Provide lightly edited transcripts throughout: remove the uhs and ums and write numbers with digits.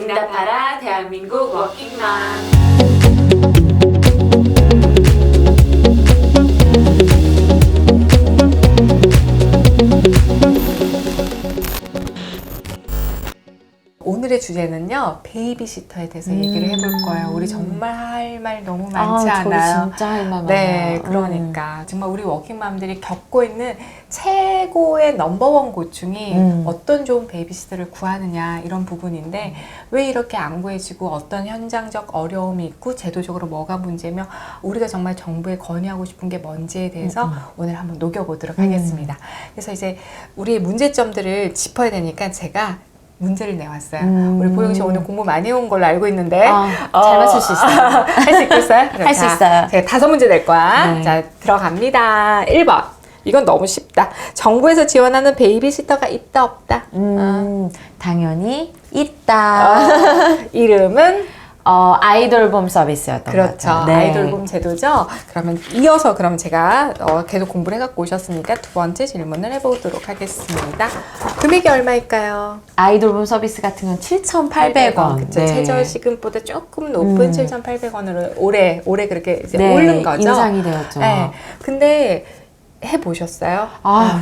응답하라 대한민국 워킹맘. 오늘의 주제는요, 베이비시터에 대해서 얘기를 해볼 거예요. 우리 정말 할 말 너무 많지 않아요? 저희 진짜 할 말 많아요. 네, 그러니까 정말 우리 워킹맘들이 겪고 있는 최고의 넘버원 고충이 어떤 좋은 베이비시터를 구하느냐 이런 부분인데, 왜 이렇게 안 구해지고 어떤 현장적 어려움이 있고 제도적으로 뭐가 문제며 우리가 정말 정부에 건의하고 싶은 게 뭔지에 대해서 오늘 한번 녹여보도록 하겠습니다. 그래서 이제 우리의 문제점들을 짚어야 되니까 제가 문제를 내왔어요. 우리 보영 씨 오늘 공부 많이 해온 걸로 알고 있는데 잘 맞출 수 있어요. 할 수 있겠어요? 할 수 있어요. 제가 5문제 낼 거야. 네. 자, 들어갑니다. 1번. 이건 너무 쉽다. 정부에서 지원하는 베이비시터가 있다 없다? 당연히 있다. 이름은? 아이돌봄 서비스였던 그렇죠. 것 같아요. 네. 아이돌봄 제도죠. 그러면 이어서 그럼 제가 계속 공부를 해갖고 오셨으니까 두 번째 질문을 해보도록 하겠습니다. 금액이 얼마일까요? 아이돌봄 서비스 같은 건 7,800원. 그쵸. 최저 시급보다 조금 높은 7,800원으로 올해 그렇게 이제 네, 오른 거죠. 인상이 되었죠. 네. 근데 해보셨어요?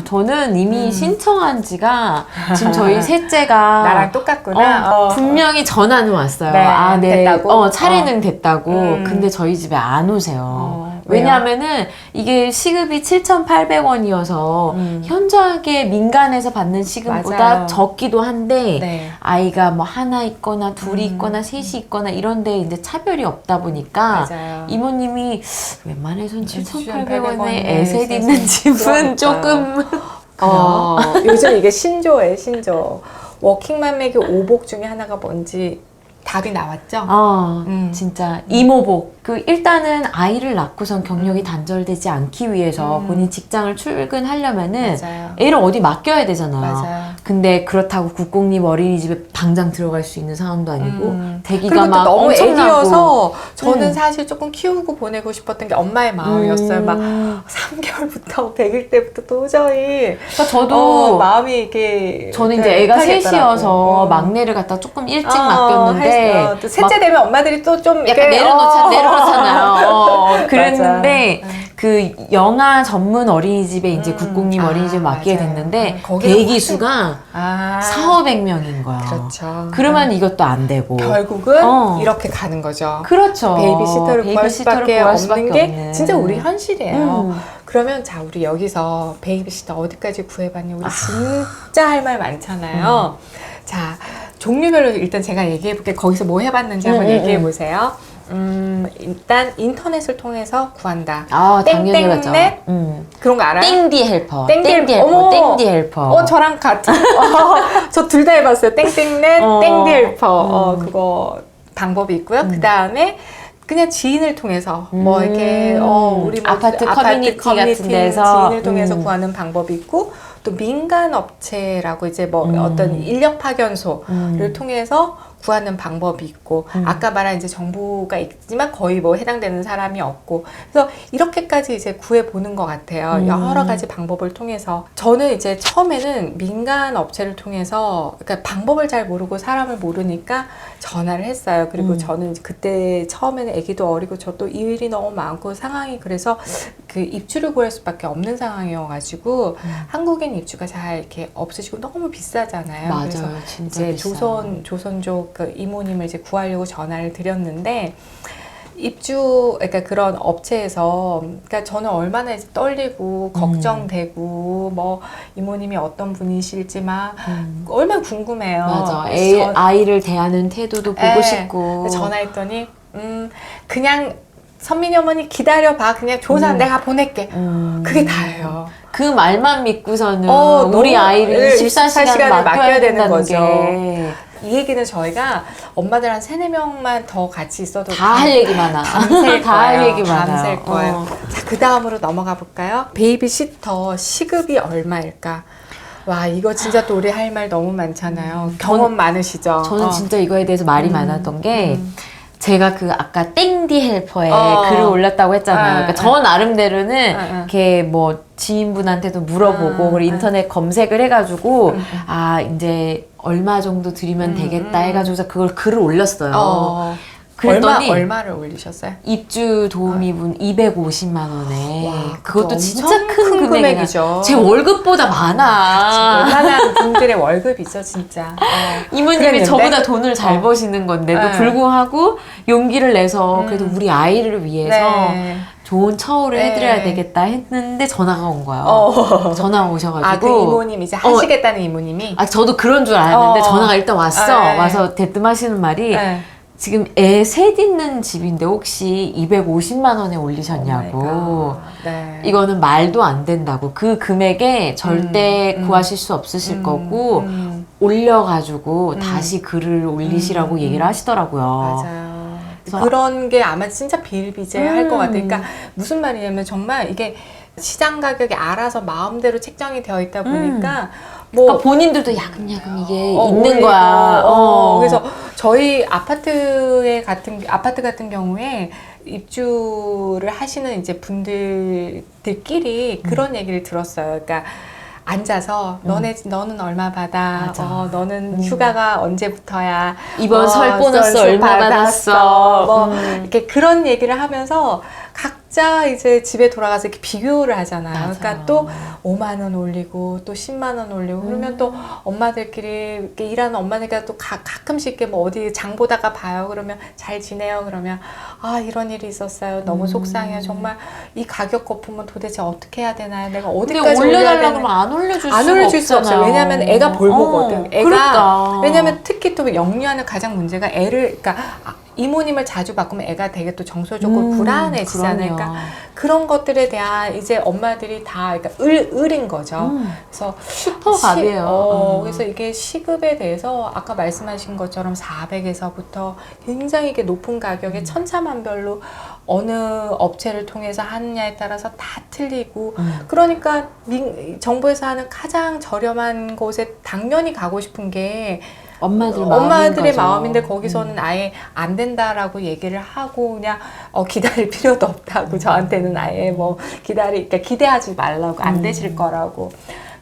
저는 이미 신청한 지가 지금 저희 셋째가 나랑 똑같구나. 분명히 전화는 왔어요. 네, 됐다고? 차례는 됐다고. 근데 저희 집에 안 오세요. 왜냐하면은 이게 시급이 7,800원이어서 현저하게 민간에서 받는 시급보다 맞아요. 적기도 한데 네. 아이가 뭐 하나 있거나 둘이 있거나 셋이 있거나 이런데 이제 차별이 없다 보니까 맞아요. 이모님이 웬만해선 7,800원에 7,800원에 에셋 있는 집은 조금 요즘 이게 신조예요, 신조. 워킹맘에게 오복 중에 하나가 뭔지 답이 나왔죠? 진짜 이모복. 일단은 아이를 낳고선 경력이 단절되지 않기 위해서 본인 직장을 출근하려면은 맞아요. 애를 어디 맡겨야 되잖아요. 맞아요. 근데 그렇다고 국공립 어린이집에 당장 들어갈 수 있는 상황도 아니고 대기가 그리고 또 막 너무 엄청나고. 애기여서 저는 사실 조금 키우고 보내고 싶었던 게 엄마의 마음이었어요. 막 3개월부터 100일 때부터 도저히 그러니까 저도 마음이 이게 저는 이제 애가 셋이어서 막내를 갖다 조금 일찍 맡겼는데 또 셋째 되면 엄마들이 또 좀 약간 내려놓잖아요. 그랬는데 맞아. 그 영아 전문 어린이집에 이제 국공립 어린이집에 맡기게 맞아요. 됐는데 거기는 대기 수가 4,500명인 거야. 그렇죠. 그러면 이것도 안 되고 결국은 이렇게 가는 거죠. 그렇죠. 베이비시터를 구할 수밖에 없는 게 없는. 진짜 우리 현실이에요. 그러면 자, 우리 여기서 베이비시터 어디까지 구해봤니? 우리 진짜 할 말 많잖아요. 자, 종류별로 일단 제가 얘기해볼게. 거기서 뭐 해봤는지 한번 얘기해보세요. 일단 인터넷을 통해서 구한다. 당연히 맞죠. 땡땡넷 그런 거 알아요? 땡디 헬퍼. 땡디 헬퍼. 땡디 헬퍼. 저랑 같은. 저 둘 다 해봤어요. 땡땡넷, 땡디 헬퍼. 그거 방법이 있고요. 그 다음에 그냥 지인을 통해서 뭐 이렇게 우리 뭐 아파트 커뮤니티 같은 데서 지인을 통해서 구하는 방법이 있고, 또 민간 업체라고 이제 뭐 어떤 인력 파견소를 통해서 구하는 방법이 있고, 아까 말한 이제 정보가 있지만 거의 뭐 해당되는 사람이 없고, 그래서 이렇게까지 이제 구해 보는 것 같아요. 여러 가지 방법을 통해서. 저는 이제 처음에는 민간 업체를 통해서, 그러니까 방법을 잘 모르고 사람을 모르니까 전화를 했어요. 그리고 저는 그때 처음에는 아기도 어리고 저도 일이 너무 많고 상황이 그래서 그 입주를 구할 수밖에 없는 상황이어가지고 한국인 입주가 잘 이렇게 없으시고 너무 비싸잖아요. 맞아요. 그래서 진짜 이제 비싸요. 조선족 그 이모님을 이제 구하려고 전화를 드렸는데, 입주, 그러니까 그런 업체에서, 그러니까 저는 얼마나 이제 떨리고 걱정되고 뭐 이모님이 어떤 분이실지 막 얼마나 궁금해요. 맞아. 그래서 아이를 대하는 태도도 보고 싶고. 전화했더니 그냥 선민이 어머니 기다려봐. 그냥 조사 내가 보낼게. 그게 다예요. 그 말만 믿고서는 우리 너무, 아이를 24시간 맡겨야 되는 거죠. 게. 이 얘기는 저희가 엄마들 한 3-4명만 더 같이 있어도 다 할 얘기 많아. 밤샐 다 할 거예요. 얘기 많아요. 밤샐 거예요. 자, 그 다음으로 넘어가 볼까요? 베이비시터 시급이 얼마일까? 와, 이거 진짜 또 우리 할 말 너무 많잖아요. 경험 많으시죠? 저는 진짜 이거에 대해서 말이 많았던 게 제가 그 아까 땡디 헬퍼에 어. 글을 올렸다고 했잖아요. 그러니까 저 나름대로는 응. 이렇게 뭐 지인분한테도 물어보고 그리고 인터넷 검색을 해가지고 아 이제 얼마 정도 드리면 되겠다 해가지고서 그걸 글을 올렸어요. 그랬더니 얼마를 올리셨어요? 입주 도우미분 250만 원에 와, 그것도 그거 진짜 엄청 큰 금액이죠. 금액이죠. 제 월급보다 많아. 웬만한 분들의 월급이죠, 진짜. 이모님이 그랬는데? 저보다 돈을 잘 버시는 건데도 네. 불구하고 용기를 내서 그래도 우리 아이를 위해서 네. 좋은 처우를 네. 해드려야 되겠다 했는데 전화가 온 거예요. 전화 오셔가지고. 아, 그 이모님 이제 하시겠다는 이모님이? 아, 저도 그런 줄 알았는데 전화가 일단 왔어. 네. 와서 대뜸 하시는 말이 네. 지금 애 셋 있는 집인데 혹시 250만 원에 올리셨냐고. 오 네. 이거는 말도 안 된다고. 그 금액에 절대 구하실 수 없으실 거고 올려가지고 다시 글을 올리시라고 얘기를 하시더라고요. 맞아요. 그래서 그런 게 아마 진짜 비일비재할 것 같아요. 그러니까 무슨 말이냐면 정말 이게 시장 가격이 알아서 마음대로 책정이 되어 있다 보니까 뭐 그러니까 본인들도 야금야금 이게 있는 올리고, 거야. 그래서 저희 아파트 같은 경우에 입주를 하시는 이제 분들끼리 그런 얘기를 들었어요. 그러니까 앉아서 너는 얼마 받아? 맞아. 너는 휴가가 언제부터야? 이번 설 보너스 얼마 받았어? 뭐 이렇게 그런 얘기를 하면서 각자 이제 집에 돌아가서 이렇게 비교를 하잖아요. 맞아요. 그러니까 또 5만 원 올리고 또 10만 원 올리고 그러면 또 엄마들끼리 이렇게 일하는 엄마들끼리 또 가끔씩 이렇게 뭐 어디 장 보다가 봐요. 그러면 잘 지내요. 그러면 아 이런 일이 있었어요. 너무 속상해요. 정말 이 가격 거품은 도대체 어떻게 해야 되나요? 내가 근데 어디까지 올려달라고 하면 안 올려줄 안 수가 올려줄 수 없어요. 없잖아요. 왜냐하면 애가 볼보거든. 애가 그러니까. 왜냐하면 특히 또 영유아는 가장 문제가 애를 그러니까 이모님을 자주 바꾸면 애가 되게 또 정서적으로 불안해지잖아요. 그럼요. 그러니까 그런 것들에 대한 이제 엄마들이 다 그러니까 을인 거죠. 그래서 슈퍼갑이에요. 그래서 이게 시급에 대해서 아까 말씀하신 것처럼 400에서부터 굉장히 이게 높은 가격에 천차만별로 어느 업체를 통해서 하느냐에 따라서 다 틀리고 그러니까 정부에서 하는 가장 저렴한 곳에 당연히 가고 싶은 게 엄마들의 마음인데 거기서는 아예 안 된다라고 얘기를 하고 그냥 기다릴 필요도 없다고 저한테는 아예 뭐 그러니까 기대하지 말라고 안 되실 거라고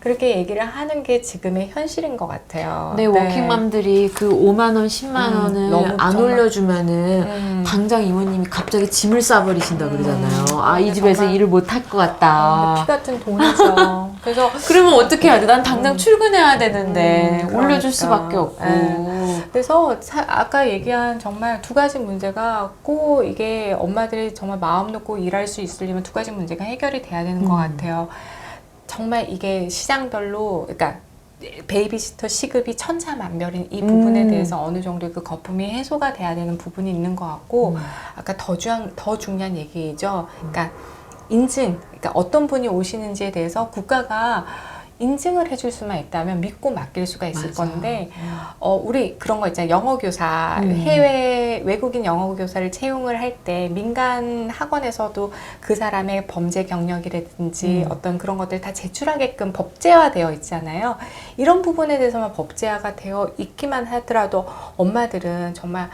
그렇게 얘기를 하는 게 지금의 현실인 것 같아요. 네, 워킹맘들이 그 5만 원, 10만 원을 너무 안 정말. 올려주면은 당장 이모님이 갑자기 짐을 싸버리신다 그러잖아요. 아, 이 집에서 정말. 일을 못 할 것 근데 같다. 피 같은 돈이죠. 그래서 그러면 어떻게 해야 돼? 난 당장 출근해야 되는데 올려줄 그러니까. 수밖에 없고. 그래서 아까 얘기한 정말 두 가지 문제가 꼭 이게 엄마들이 정말 마음 놓고 일할 수 있으려면 두 가지 문제가 해결이 돼야 되는 것 같아요. 정말 이게 시장별로 그러니까 베이비시터 시급이 천차만별인 이 부분에 대해서 어느 정도 그 거품이 해소가 돼야 되는 부분이 있는 것 같고 아까 더 중요한 얘기죠. 그러니까 인증, 그러니까 어떤 분이 오시는지에 대해서 국가가 인증을 해줄 수만 있다면 믿고 맡길 수가 있을 맞아. 건데 우리 그런 거 있잖아요. 영어교사 해외 외국인 영어교사를 채용을 할 때 민간 학원에서도 그 사람의 범죄 경력이라든지 어떤 그런 것들 다 제출하게끔 법제화되어 있잖아요. 이런 부분에 대해서만 법제화가 되어 있기만 하더라도 엄마들은 정말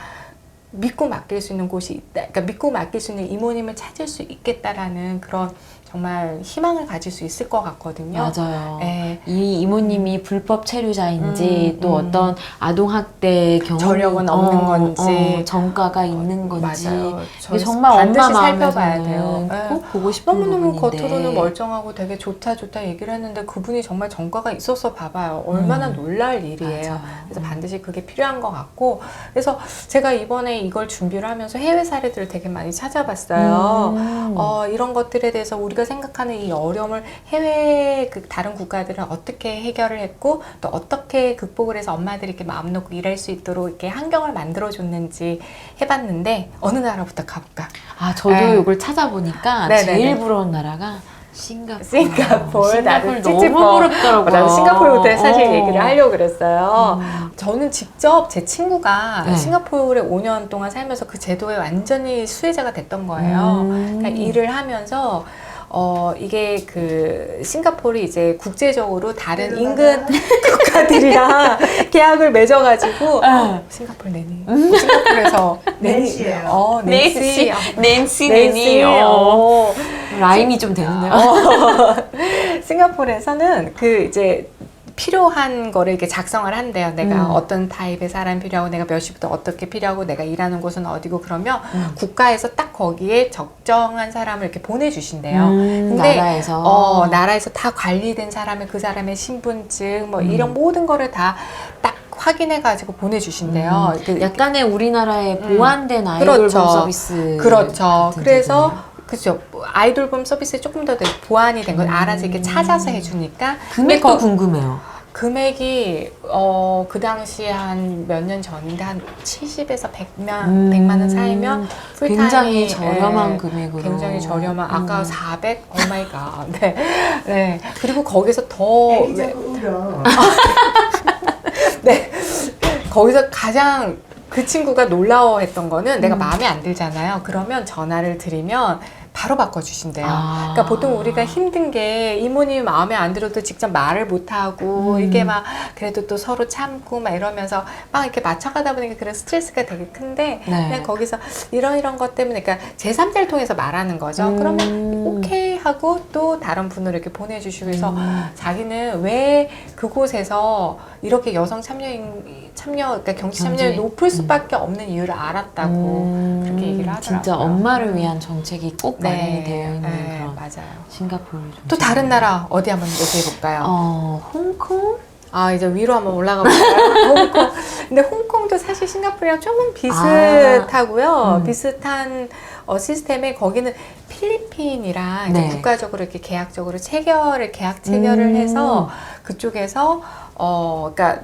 믿고 맡길 수 있는 곳이 있다. 그러니까 믿고 맡길 수 있는 이모님을 찾을 수 있겠다라는 그런 정말 희망을 가질 수 있을 것 같거든요. 맞아요. 네. 이 이모님이 불법 체류자인지 또 어떤 아동학대 경험 저력은 없는 건지 전과가 있는 건지 맞아요. 이게 정말 반드시 엄마 살펴봐야 돼요. 마음에서는 네. 꼭 보고 싶은 너무너무 부분인데 겉으로는 멀쩡하고 되게 좋다 얘기를 했는데 그분이 정말 전과가 있어서 봐봐요. 얼마나 놀랄 일이에요. 맞아. 그래서 반드시 그게 필요한 것 같고 그래서 제가 이번에 이걸 준비를 하면서 해외 사례들을 되게 많이 찾아봤어요. 이런 것들에 대해서 우리가 생각하는 이 어려움을 해외 다른 국가들은 어떻게 해결을 했고 또 어떻게 극복을 해서 엄마들이 이렇게 마음 놓고 일할 수 있도록 이렇게 환경을 만들어줬는지 해봤는데 어느 나라부터 가볼까? 아 저도 네. 이걸 찾아보니까 네네네. 제일 부러운 나라가 싱가포르 나도 너무 찌찌뽕. 부럽더라고요. 나도 싱가포르부터 사실 얘기를 하려고 그랬어요. 저는 직접 제 친구가 네. 싱가포르에 5년 동안 살면서 그 제도에 완전히 수혜자가 됐던 거예요. 그러니까 일을 하면서 이게 그 싱가포르이 이제 국제적으로 다른 인근 국가들이랑 계약을 맺어가지고 싱가포르 내니 싱가포르에서 낸시예요. 낸시 낸시 낸시 라임이 좀 되는데요. 싱가포르에서는 그 이제 필요한 거를 이렇게 작성을 한대요. 내가 어떤 타입의 사람이 필요하고 내가 몇 시부터 어떻게 필요하고 내가 일하는 곳은 어디고 그러면 국가에서 딱 거기에 적정한 사람을 이렇게 보내주신대요. 근데 나라에서 다 관리된 사람의 그 사람의 신분증 뭐 이런 모든 거를 다 딱 확인해가지고 보내주신대요. 약간의 우리나라의 보완된 아이돌 그렇죠. 서비스. 그렇죠. 그래서 그죠. 아이돌봄 서비스에 조금 더 보완이 된 건 알아서 이렇게 찾아서 해주니까. 금액도 궁금해요. 금액이 그 당시에 한 몇 년 전인데 한 70에서 100만 원 사이면 풀타임이 굉장히 저렴한 금액으로. 굉장히 저렴한 아까 400? 오 마이 갓. 네. 네. 그리고 거기서 더 네. 거기서 가장 그 친구가 놀라워했던 거는 내가 마음에 안 들잖아요. 그러면 전화를 드리면 바로 바꿔주신대요. 그러니까 보통 우리가 힘든 게 이모님이 마음에 안 들어도 직접 말을 못하고 이게 막 그래도 또 서로 참고 막 이러면서 막 이렇게 맞춰가다 보니까 그런 스트레스가 되게 큰데 그냥 거기서 이런 것 때문에 그러니까 제3자를 통해서 말하는 거죠. 그러면 오케이 하고 또 다른 분으로 이렇게 보내주시고 그래서 자기는 왜 그곳에서 이렇게 여성 그러니까 경제 참여율이 높을 수밖에 없는 이유를 알았다고 그렇게 얘기를 하더라고요. 진짜 엄마를 위한 정책이 꼭 마련이 되어 있는 그런 맞아요. 싱가포르 또 다른 나라 어디 한번 얘기해 볼까요? 홍콩? 이제 위로 한번 올라가 볼까요? 홍콩. 근데 홍콩도 사실 싱가포르랑 조금 비슷하고요. 비슷한 시스템에 거기는 필리핀이랑 이제 국가적으로 이렇게 계약 체결을 해서 그쪽에서 그러니까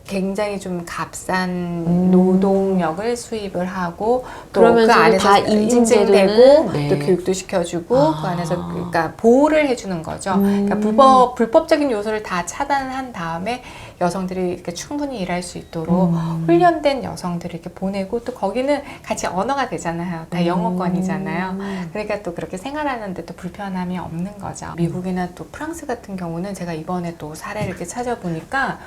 굉장히 좀 값싼 노동력을 수입을 하고 또 그 안에서 다 인증되고 또 교육도 시켜주고 그 안에서 그러니까 보호를 해주는 거죠. 그러니까 불법적인 요소를 다 차단한 다음에 여성들이 이렇게 충분히 일할 수 있도록 훈련된 여성들을 이렇게 보내고 또 거기는 같이 언어가 되잖아요. 다 영어권이잖아요. 그러니까 또 그렇게 생활하는데 또 불편함이 없는 거죠. 미국이나 또 프랑스 같은 경우는 제가 이번에 또 사례를 이렇게 찾아보니까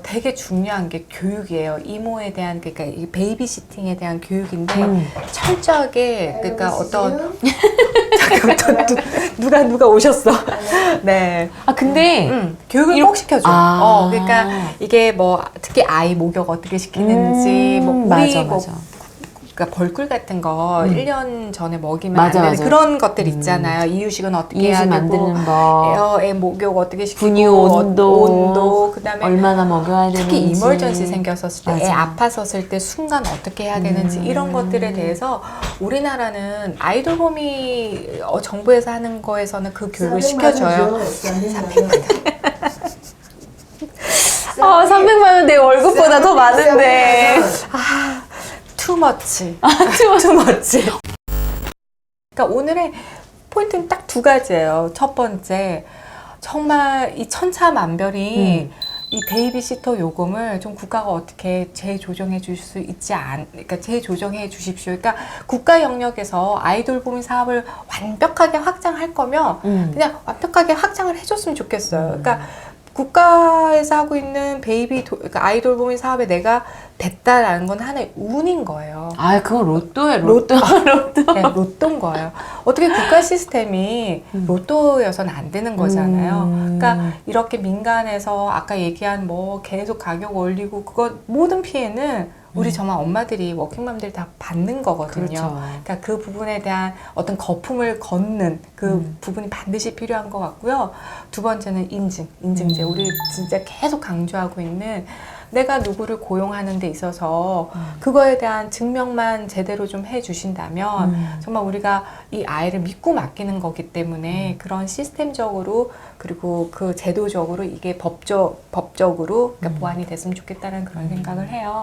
되게 중요한 게 교육이에요. 이모에 대한 그러니까 이 베이비시팅에 대한 교육인데 철저하게 그러니까 어떤 잠깐 누가 오셨어. 네. 근데 교육을 꼭 시켜줘. 그러니까 이게 뭐 특히 아이 목욕 어떻게 시키는지 뭐 우리 맞아. 그러니까 벌꿀 같은 거 1년 전에 먹이면 안 되는 그런 것들 있잖아요. 이유식은 어떻게 해야 되고 만드는 거, 애 목욕 어떻게 시키고 분유 온도 그다음에 얼마나 먹여야 되는지 특히 이멀전시 생겼었을 때 애 아팠었을 때 순간 어떻게 해야 되는지 이런 것들에 대해서 우리나라는 아이돌봄이 정부에서 하는 거에서는 그 교육을 시켜줘요. 300만 원 내 월급보다 더 많은데 too much. 그러니까 오늘의 포인트는 딱 두 가지예요. 첫 번째, 정말 이 천차만별이 이 베이비시터 요금을 좀 국가가 어떻게 재조정해 줄 수 그러니까 재조정해 주십시오. 그러니까 국가 영역에서 아이돌봄 사업을 완벽하게 확장할 거면 그냥 완벽하게 확장을 해줬으면 좋겠어요. 그러니까 국가에서 하고 있는 그러니까 아이돌봄 사업에 내가 됐다라는 건 하나의 운인 거예요. 그건 로또예요. 네, 로또인 거예요. 어떻게 국가 시스템이 로또여서는 안 되는 거잖아요. 그러니까 이렇게 민간에서 아까 얘기한 뭐 계속 가격 올리고 그거 모든 피해는 우리 정말 엄마들이 워킹맘들이 다 받는 거거든요. 그렇죠. 그러니까 그 부분에 대한 어떤 거품을 걷는 그 부분이 반드시 필요한 것 같고요. 두 번째는 인증제. 우리 진짜 계속 강조하고 있는 내가 누구를 고용하는 데 있어서 그거에 대한 증명만 제대로 좀 해주신다면 정말 우리가 이 아이를 믿고 맡기는 거기 때문에 그런 시스템적으로 그리고 그 제도적으로 이게 법적으로 그러니까 보완이 됐으면 좋겠다는 그런 생각을 해요.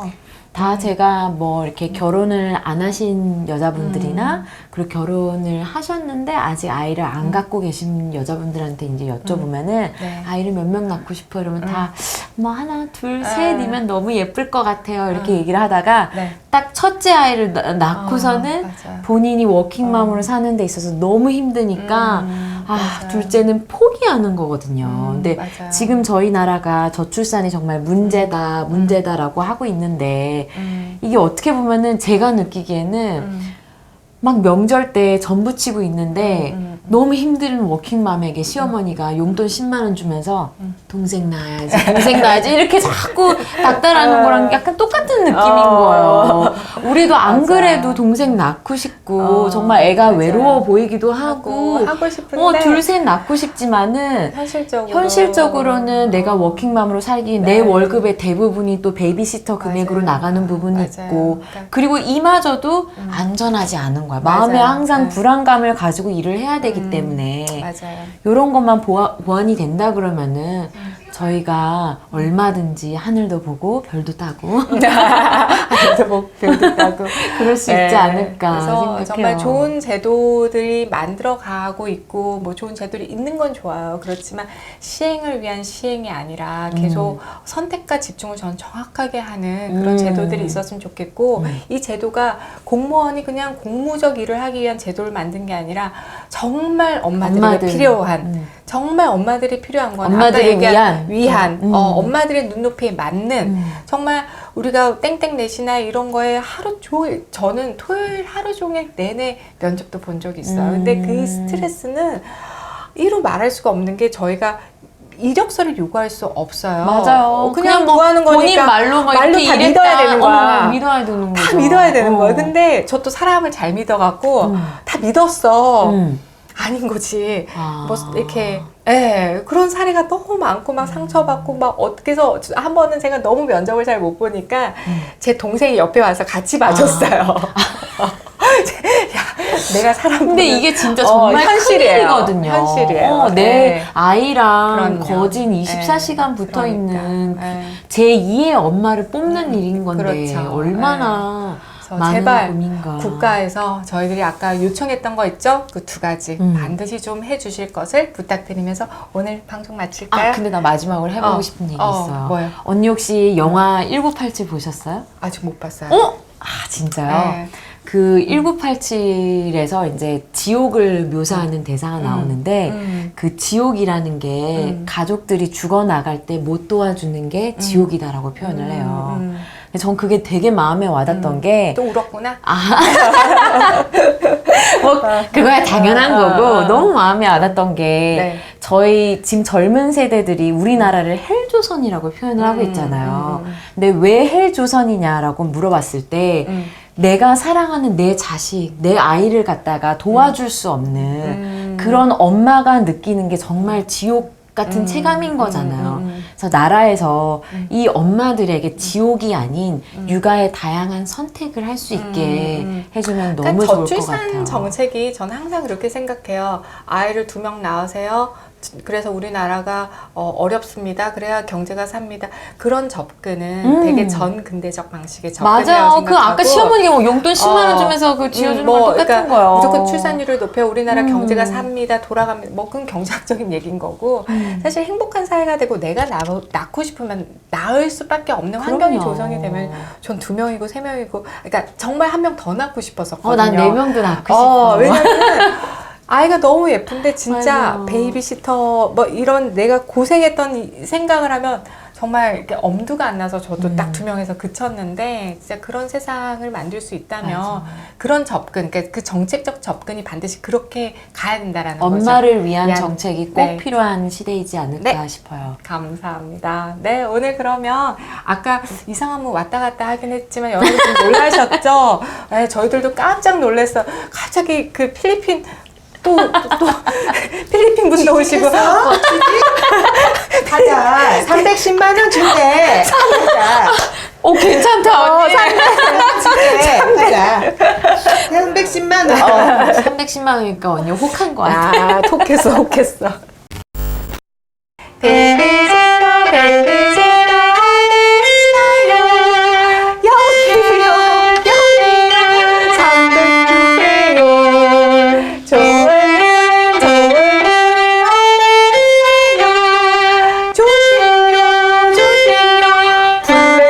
다 제가 뭐 이렇게 결혼을 안 하신 여자분들이나 그리고 결혼을 하셨는데 아직 아이를 안 갖고 계신 여자분들한테 이제 여쭤보면은 네. 아이를 몇 명 낳고 싶어 이러면 다 뭐 하나, 둘, 셋 시간이면 너무 예쁠 것 같아요. 이렇게 얘기를 하다가 네. 딱 첫째 아이를 낳고서는 맞아요. 본인이 워킹맘으로 사는 데 있어서 너무 힘드니까 맞아요. 둘째는 포기하는 거거든요. 근데 맞아요. 지금 저희 나라가 저출산이 정말 문제다라고 하고 있는데 이게 어떻게 보면은 제가 느끼기에는 막 명절 때 전 부치고 있는데 너무 힘든 워킹맘에게 시어머니가 용돈 10만 원 주면서 동생 낳아야지 이렇게 자꾸 닥달하는 거랑 약간 똑같은 느낌인 거예요. 우리도 안 맞아. 그래도 동생 낳고 싶고 정말 애가 맞아요. 외로워 보이기도 하고 하고 싶은데 둘 셋 낳고 싶지만은 현실적으로는 내가 워킹맘으로 살기엔 내 월급의 대부분이 또 베이비시터 금액으로 맞아요. 나가는 부분이 맞아요. 있고 그러니까 그리고 이마저도 안전하지 않은 거야. 마음에 맞아요. 항상 네. 불안감을 가지고 일을 해야 되기 때문에 맞아요. 이런 것만 보완이 된다 그러면은 저희가 얼마든지 하늘도 보고 별도 따고 하늘도 보고 별도 따고 그럴 수 있지 않을까 그래서 생각해요. 정말 좋은 제도들이 만들어가고 있고 뭐 좋은 제도들이 있는 건 좋아요. 그렇지만 시행을 위한 시행이 아니라 계속 선택과 집중을 전 정확하게 하는 그런 제도들이 있었으면 좋겠고 이 제도가 공무원이 그냥 공무적 일을 하기 위한 제도를 만든 게 아니라 정말 엄마들에게 필요한 정말 엄마들이 필요한 건 엄마들을 아까 위한 엄마들의 눈높이에 맞는 정말 우리가 땡땡 넷이나 이런 거에 하루 종일 저는 토요일 하루 종일 내내 면접도 본 적이 있어요. 근데 그 스트레스는 이루 말할 수가 없는 게 저희가 이력서를 요구할 수 없어요. 맞아요. 그냥 뭐 구하는 거니까 본인 말로 뭐 이렇게 다 일했다. 믿어야 되는 거야. 믿어야 되는 거죠. 다 믿어야 되는 거예요. 근데 저 또 사람을 잘 믿어갖고 다 믿었어. 아닌 거지. 뭐 이렇게 그런 사례가 너무 많고 막 상처받고 막 어떻게 해서 한 번은 제가 너무 면접을 잘 못 보니까 제 동생이 옆에 와서 같이 봐줬어요. 야, 내가 사람 근데 보는, 이게 진짜 정말 현실이에요. 큰일이거든요. 현실이에요. 내 네. 아이랑 그럼요. 거진 24시간 붙어 있는 그러니까. 제2의 엄마를 뽑는 일인 건데 그렇죠. 얼마나 많은 제발 고민과 국가에서 저희들이 아까 요청했던 거 있죠? 그 두 가지 반드시 좀 해주실 것을 부탁드리면서 오늘 방송 마칠까요? 근데 나 마지막으로 해보고 싶은 얘기 있어요. 뭐요? 언니 혹시 영화 1987 보셨어요? 아직 못 봤어요. 진짜요? 네. 그 1987에서 이제 지옥을 묘사하는 대사가 나오는데 그 지옥이라는 게 가족들이 죽어나갈 때 못 도와주는 게 지옥이다라고 표현을 해요. 근데 전 그게 되게 마음에 와닿던 게 또 울었구나. 뭐 그거야 당연한 거고 너무 마음에 와닿던 게 저희 지금 젊은 세대들이 우리나라를 헬조선이라고 표현을 하고 있잖아요. 근데 왜 헬조선이냐라고 물어봤을 때 내가 사랑하는 내 자식, 내 아이를 갖다가 도와줄 수 없는 그런 엄마가 느끼는 게 정말 지옥 같은 체감인 거잖아요. 그래서 나라에서 이 엄마들에게 지옥이 아닌 육아의 다양한 선택을 할 수 있게 해주면 너무 그러니까 좋을 것 저출산 같아요. 정책이 저는 항상 그렇게 생각해요. 아이를 2명 낳으세요. 그래서 우리나라가 어렵습니다. 그래야 경제가 삽니다. 그런 접근은 되게 전근대적 방식의 접근이라고 맞아요. 생각하고 그 아까 시어머니가 뭐 용돈 10만 원 주면서 그 지어주는 거 똑같은 그러니까 거예요. 무조건 출산율을 높여 우리나라 경제가 삽니다. 돌아갑니다. 뭐 그건 경제학적인 얘기인 거고 사실 행복한 사회가 되고 내가 낳고 싶으면 낳을 수밖에 없는 환경이 그럼요. 조성이 되면 전 2명이고 3명이고 그러니까 정말 한 명 더 낳고 싶었었거든요. 난 4명도 낳고 싶어. 왜냐면 아이가 너무 예쁜데 진짜 맞아. 베이비시터 뭐 이런 내가 고생했던 생각을 하면 정말 이렇게 엄두가 안 나서 저도 딱 2명에서 그쳤는데 진짜 그런 세상을 만들 수 있다면 그런 접근, 그러니까 그 정책적 접근이 반드시 그렇게 가야 된다라는 거죠. 엄마를 위한 정책이 꼭 네. 필요한 시대이지 않을까 네. 싶어요. 감사합니다. 네, 오늘 그러면 아까 이상한 분 왔다 갔다 하긴 했지만 여러분 좀 놀라셨죠? 네, 저희들도 깜짝 놀랐어요. 갑자기 그 필리핀 또 필리핀 분도 오시고 가자. 310만 원 준대. 가자. 괜찮다 언니. 310만 원. 310만 원이니까 언니 혹한 거 같아. 톡했어. 조심요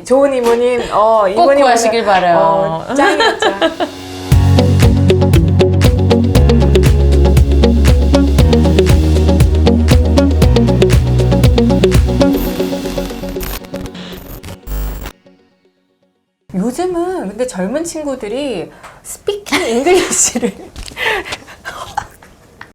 좋은 이모님, 꼭 이모님 구하시길 바라요. 짱이야, 짱. 요즘은 근데 젊은 친구들이 스피킹 잉글리시를